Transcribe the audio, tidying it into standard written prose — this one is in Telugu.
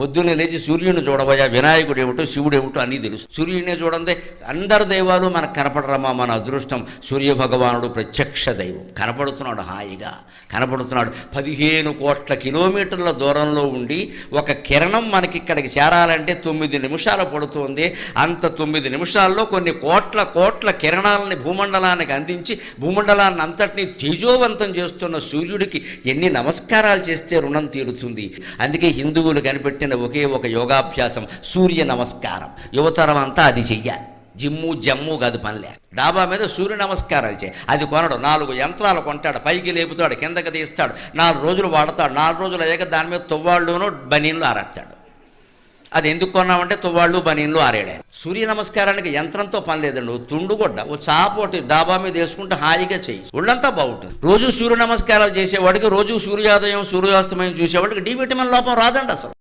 పొద్దున్నే లేచి సూర్యుని చూడబోయా, వినాయకుడు ఏమిటో శివుడు ఏమిటో అన్నీ తెలుసు. సూర్యుడినే చూడండి, అందరు దైవాలు మనకు కనపడరమ్మా, మన అదృష్టం. సూర్య భగవానుడు ప్రత్యక్ష దైవం, కనపడుతున్నాడు, హాయిగా కనపడుతున్నాడు. 15 కోట్ల కిలోమీటర్ల దూరంలో ఉండి ఒక కిరణం మనకి ఇక్కడికి చేరాలంటే 9 నిమిషాలు పడుతుంది. అంత 9 నిమిషాల్లో కొన్ని కోట్ల కిరణాలని భూమండలానికి అందించి భూమండలాన్ని అంతటినీ తేజోవంతం చేస్తున్న సూర్యుడికి ఎన్ని నమస్కారాలు చేస్తే రుణం తీరుతుంది. అందుకే హిందువులు కనిపెట్టిన ఒకే ఒక యోగాభ్యాసం సూర్య నమస్కారం. యువతరం అంతా అది చెయ్యాలి. జమ్ము కాదు పనిలే. డాబా మీద సూర్య నమస్కారాలు చేయి. అది కొనడు, 4 యంత్రాలు కొంటాడు, పైకి లేపుతాడు, కిందకి తీస్తాడు, 4 రోజులు వాడతాడు. 4 రోజులు అయ్యాక దాని మీద తువ్వాళ్ళును బనీన్లు ఆరేస్తాడు. అది ఎందుకు కొన్నామంటే తువ్వాళ్ళు బనీన్లు ఆరేడారు. సూర్య నమస్కారానికి యంత్రంతో పని లేదండి. తుండుగొడ్డ ఓ చాపోటి డాబా మీద వేసుకుంటే హాయిగా చేయి, ఒళ్ళంతా బాగుంటుంది. రోజు సూర్య నమస్కారాలు చేసేవాడికి, రోజు సూర్యోదయం సూర్యాస్తమయం చూసేవాడికి డి విటమిన్ లోపం రాదండి అసలు.